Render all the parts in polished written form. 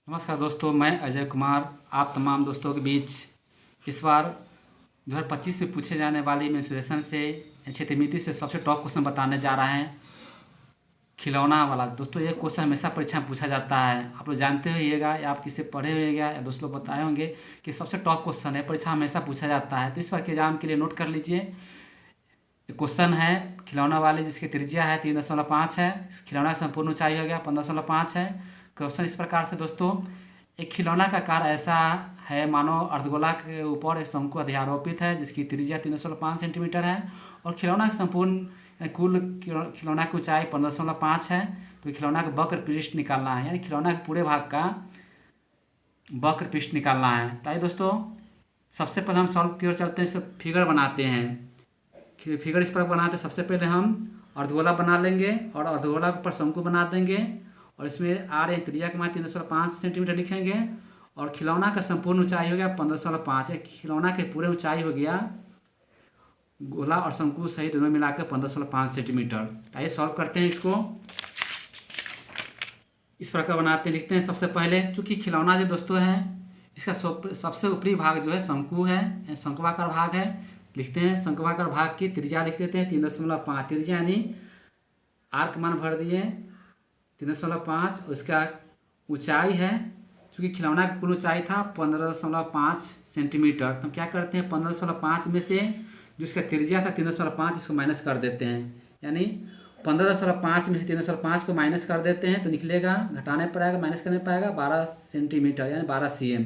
नमस्कार दोस्तों, मैं अजय कुमार आप तमाम दोस्तों के बीच इस बार 2025 में पूछे जाने वाली मेंसुरेशन से क्षेत्रमिति से सबसे टॉप क्वेश्चन बताने जा रहे हैं। खिलौना वाला दोस्तों, ये क्वेश्चन हमेशा परीक्षा में पूछा जाता है। आप लोग जानते होइएगा या आप किसी पढ़े होइएगा या दोस्त लोग बताए होंगे कि सबसे टॉप क्वेश्चन है, परीक्षा में हमेशा पूछा जाता है। तो इस बार के एग्जाम के लिए नोट कर लीजिए। क्वेश्चन है खिलौना वाले जिसकी त्रिज्या है 3.5 है। इस खिलौना की संपूर्ण ऊंचाई हो गया 15.5 है। क्वेश्चन इस प्रकार से दोस्तों, एक खिलौना का आकार ऐसा है मानो अर्धगोला के ऊपर एक शंकु अध्यारोपित है जिसकी त्रिज्या 3.5 सेंटीमीटर है और खिलौना की संपूर्ण कुल खिलौना की ऊंचाई 15.5 है। तो खिलौना का वक्र पृष्ठ निकालना है, यानी खिलौना के पूरे भाग का वक्र पृष्ठ निकालना है। ताकि दोस्तों सबसे पहले हम सॉल्व की ओर चलते हैं, इस फिगर बनाते हैं। फिगर इस प्रकार बनाते हैं। सबसे पहले हम अर्धगोला बना लेंगे और अर्धगोला के ऊपर शंकु बना देंगे और इसमें आर या त्रिज्या के मान 3.5 सेंटीमीटर लिखेंगे और खिलौना का संपूर्ण ऊंचाई हो गया 15.5। खिलौना के पूरे ऊंचाई हो गया गोला और शंकु सहित दोनों मिलाकर 15.5 सेंटीमीटर। आइए सॉल्व करते हैं इसको। इस प्रकार बनाते लिखते हैं। सबसे पहले चूंकि खिलौना जो दोस्तों है इसका सबसे ऊपरी भाग जो है शंकु है, शंकुआकार भाग है। लिखते हैं शंकुआकार भाग की त्रिज्या लिख देते हैं 3.5। त्रिज्या यानी आर का मान भर दिए 3.5। उसका ऊंचाई है, चूँकि खिलौना की कुल ऊंचाई था 15.5 सेंटीमीटर। तो हम क्या करते हैं 15.5 में से जो इसका त्रिज्या था 3.5 इसको माइनस कर देते हैं, यानी 15.5 में से 3.5 को माइनस कर देते हैं तो निकलेगा, घटाने पर आएगा माइनस करने पर आएगा 12 सेंटीमीटर यानी 12 cm।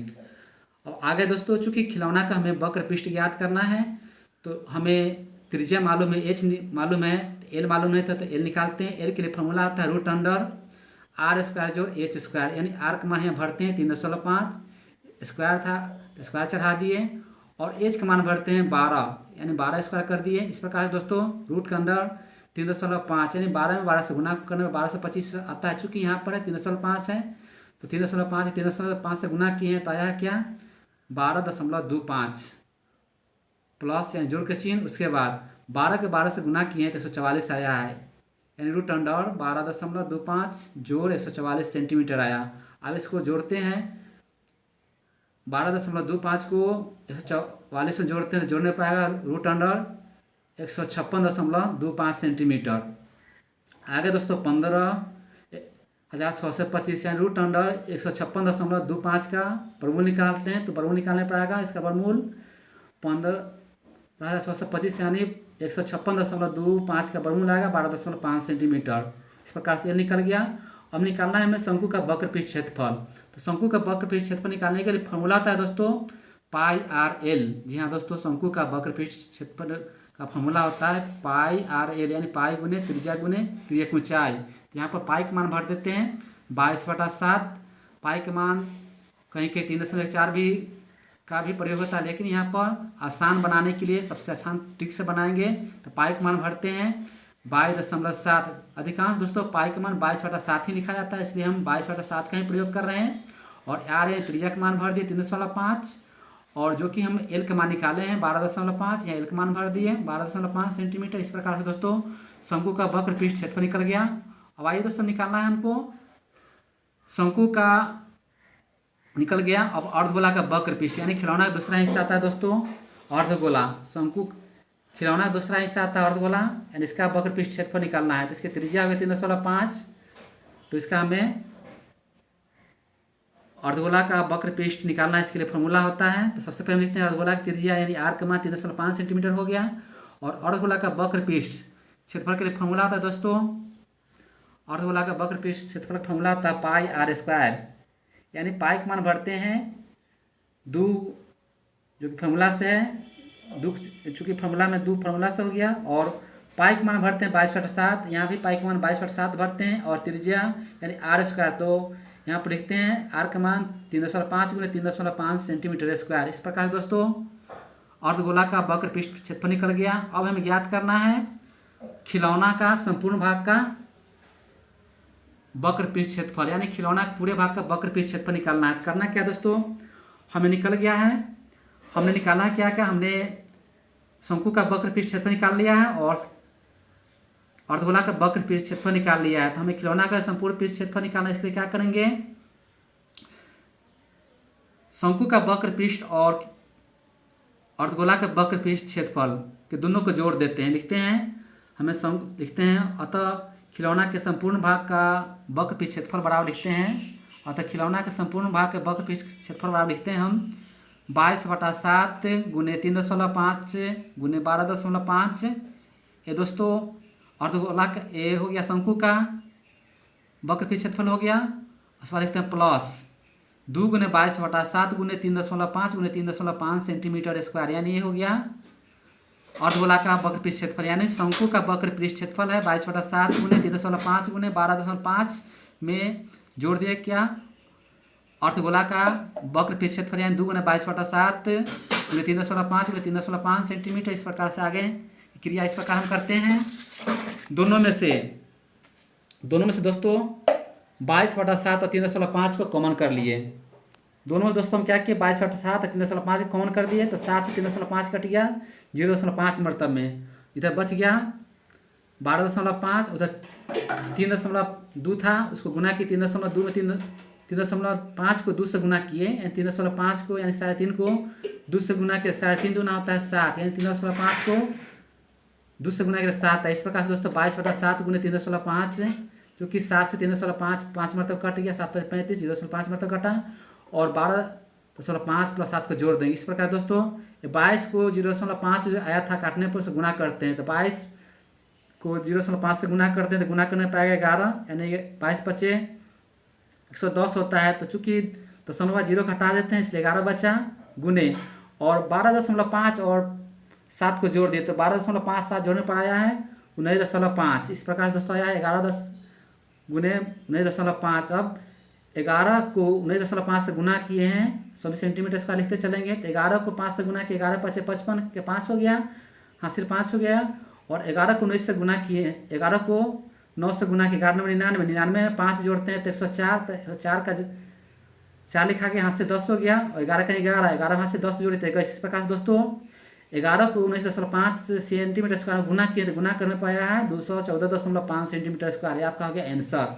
अब आगे दोस्तों चूँकि खिलौना का हमें वक्र पृष्ठ ज्ञात करना है तो हमें त्रिज्या मालूम है, एच मालूम है, एल मालूम नहीं था तो एल निकालते हैं। एल के लिए फॉर्मूला आता है रूट अंडर आर स्क्वायर जोड़ एच स्क्वायर, यानी आर का मान यहाँ भरते हैं 3.5, स्क्वायर था तो स्क्वायर चढ़ा दिए और एच का मान भरते हैं 12, यानी 12 स्क्वायर कर दिए। इस प्रकार से दोस्तों रूट के अंदर 3.5 यानी 12 में 12 से गुना करने में 1225 आता है। चूँकि यहाँ पर है 3.5 है तो 3.5 से गुना किए हैं तो आया है क्या 12.25 प्लस यानी जोड़ के चिन्ह, उसके बाद 12 के 12 से गुना किए हैं तो 144 आया है, यानी रूट अंडर 12.25 जोड़ 144 सेंटीमीटर आया। अब इसको जोड़ते हैं 12.25 को 144 में जोड़ते हैं तो जोड़ने पाएगा रूट अंडर 156.25 सेंटीमीटर। आगे दोस्तों 15,625 यानी रूट अंडर 156.25 का वर्गमूल निकालते हैं तो वर्गमूल निकालने पर आएगा इसका वर्गमूल 15,625 यानी 156.25 का वर्गमूल आएगा 12.5 सेंटीमीटर। इस प्रकार से ये निकल गया। अब निकालना है हमें शंकु का वक्र पृष्ठ क्षेत्रफल। तो शंकु का वक्र पृष्ठ क्षेत्रफल निकालने के लिए फॉर्मूला आता है दोस्तों पाई आर एल। जी हाँ दोस्तों, शंकु का वक्र पृष्ठ क्षेत्रफल का फॉर्मूला होता है पाई आर एल, यानी पाई गुने त्रिज्या गुने त्रिज्या की ऊंचाई। तो यहाँ पर पाई का मान भर देते हैं 22/7। पाई का मान कहीं के 3.4 भी का भी प्रयोग होता है, लेकिन यहाँ पर आसान बनाने के लिए सबसे आसान ट्रिक से बनाएंगे। तो पाई का मान भरते हैं 22.7। अधिकांश दोस्तों पाई का मान 22/7 ही लिखा जाता है, इसलिए हम 22/7 का ही प्रयोग कर रहे हैं। और आर ए त्रिज्या का मान भर दिए 3.5 और जो कि हम एल का मान निकाले हैं 12.5 या एल का मान भर दिए 12.5 सेंटीमीटर। इस प्रकार से दोस्तों शंकु का वक्र पृष्ठ क्षेत्रफल निकल गया। अब आइए दोस्तों निकालना है हमको शंकु का निकल गया। अब अर्धगोला का वक्र पृष्ठ यानी खिलौना का दूसरा हिस्सा आता है दोस्तों अर्धगोला। शंकु खिलौना का दूसरा हिस्सा आता है अर्धगोला, यानी इसका वक्र पृष्ठ क्षेत्रफल निकालना है। तो इसकी त्रिज्या हो गई 3.5, तो इसका हमें अर्धगोला का वक्र पृष्ठ निकालना है, इसके लिए फॉर्मूला होता है। तो सबसे पहले लिखते हैं अर्धगोला की त्रिज्या यानी आर का मान 3.5 सेंटीमीटर हो गया और अर्धगोला का वक्र पृष्ठ क्षेत्रफल के लिए फॉर्मूला आता है दोस्तों अर्धगोला का वक्र पृष्ठ क्षेत्रफल का फॉर्मूला होता है पाई आर स्क्वायर, यानी पाई का मान भरते हैं 2 जो कि फॉर्मूला से है 2, चूँकि फॉर्मूला में 2 फॉर्मूला से हो गया और पाई का मान भरते हैं 22/7। यहाँ भी पाई का मान 22/7 भरते हैं और त्रिज्या यानी आर स्क्वायर, तो यहाँ पर लिखते हैं आर का मान 3.5 गुणे 3.5 सेंटीमीटर स्क्वायर। इस प्रकार से दोस्तों अर्धगोला का वक्र पृष्ठ क्षेत्रफल निकल गया। अब हमें ज्ञात करना है खिलौना का संपूर्ण भाग का वक्र पृष्ठ क्षेत्रफल, यानी खिलौना के पूरे भाग का वक्र पृष्ठ क्षेत्रफल निकालना है। करना क्या दोस्तों, हमें निकल गया है, हमने निकाला है क्या हमने शंकु का वक्र पृष्ठ क्षेत्रफल निकाल लिया है और अर्धगोला का वक्र पृष्ठ क्षेत्रफल निकाल लिया है। तो हमें खिलौना का संपूर्ण पृष्ठ क्षेत्रफल निकालना है। इसके लिए क्या करेंगे शंकु का वक्र पृष्ठ और अर्धगोला के वक्र पृष्ठ क्षेत्रफल के दोनों को जोड़ देते हैं। लिखते हैं हमें शंकु लिखते हैं, अतः खिलौना के संपूर्ण भाग का वक्र पृष्ठ क्षेत्रफल बराबर लिखते हैं। अतः खिलौना के संपूर्ण भाग के वक्र पृष्ठ क्षेत्रफल बराबर लिखते हैं हम 22/7 गुने 3.5 गुने 12.5। ये दोस्तों अर्धगोला का ये हो गया, शंकु का वक्र पृष्ठ क्षेत्रफल हो गया। उसके बाद लिखते हैं प्लस 2 गुने 22/7 गुने 3.5 गुने 3.5 सेंटीमीटर स्क्वायर, यानी ये हो गया अर्धगोला का वक्र पृष्ठ क्षेत्रफल, यानी शंकु का वक्र पृष्ठ क्षेत्रफल है 22/7 गुने 3.5 गुने 12.5 में जोड़ दिया क्या अर्धगोला का वक्र पृष्ठ क्षेत्रफल, यानी 2 गुने 22/7 गुने 3.5 गुने 3.5 सेंटीमीटर। इस प्रकार से आगे क्रिया इस प्रकार हम करते हैं। दोनों में से दोस्तों 22/7 और 3.5 को कॉमन कर लिए। दोनों में दोस्तों हम क्या किए 22/7 और 3.5 को कॉमन कर दिए, तो 7 से 3.5 कट गया 0.5 मरतब में। इधर बच गया 12.5, उधर 3.2 था, उसको गुना किए 3.2 में 3.5 को 2 से गुना किए, यानी 3.5 को यानी 3.5 को 2 से गुना किया, 3.5 दूना होता है 7, यानी 3.5 को 2 से गुना किया 7 है। इस प्रकार से दोस्तों 22/7 गुने 3.5, जो कि 7 से 3.5 5 मरतब कट गया, 7 × 35 0.5 मरतब कटा, और 12.5 + 7 को जोड़ देंगे। इस प्रकार दोस्तों 22 को 0.5 जो आया था काटने पर उसे गुना करते हैं, तो 22 को 0.5 से गुना करते हैं, तो गुना करने पाएगा 11, यानी 22 बचे 110 होता है। तो चूंकि 0.0 घटा देते हैं इसलिए 11 बचा, गुने और 12.5 और 7 को जोड़ दिए, तो 12.5 7 जोड़ने पर आया है 19.5। इस प्रकार दोस्तों आया है 11 गुने 19.5। अब 11 को 19.5 से गुना किए हैं, 100 सेंटीमीटर स्क्वायर लिखते चलेंगे, तो 11 को 5 से गुना किए 11 × 5 = 55 के 5 हो गया, हासिल 5 हो गया, और 11 को 19 से गुना किए, 11 को 9 से गुना किए 11 में 99 में 5 जोड़ते हैं तो 104, तो 104 का 4 लिखा गया, हाथ से 10 हो गया, और 11 का 11 हाथ से 10 जोड़े थे। इस प्रकार से दोस्तों 11 को 19.5 सेंटीमीटर स्क्वायर गुना किए, तो गुना करने पाया है 214.5 सेंटीमीटर स्क्वायर। ये आपका हो गया आंसर।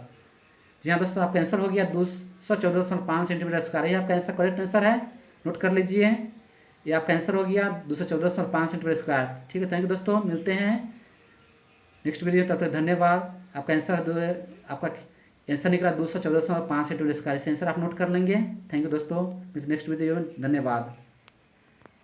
जी हाँ दोस्तों, आपका आंसर हो गया 214.5 सेंटीमीटर स्क्वायर। ये आपका आंसर करेक्ट आंसर है, नोट कर लीजिए। ये आपका आंसर हो गया 214.5 सेंटीमीटर स्क्वायर। ठीक है, थैंक यू दोस्तों, मिलते हैं नेक्स्ट वीडियो, तब तक धन्यवाद। आपका आंसर निकला 214.5 सेंटीमीटर स्क्वायर। इस आंसर आप नोट कर लेंगे। थैंक यू दोस्तों, नेक्स्ट वीडियो, धन्यवाद।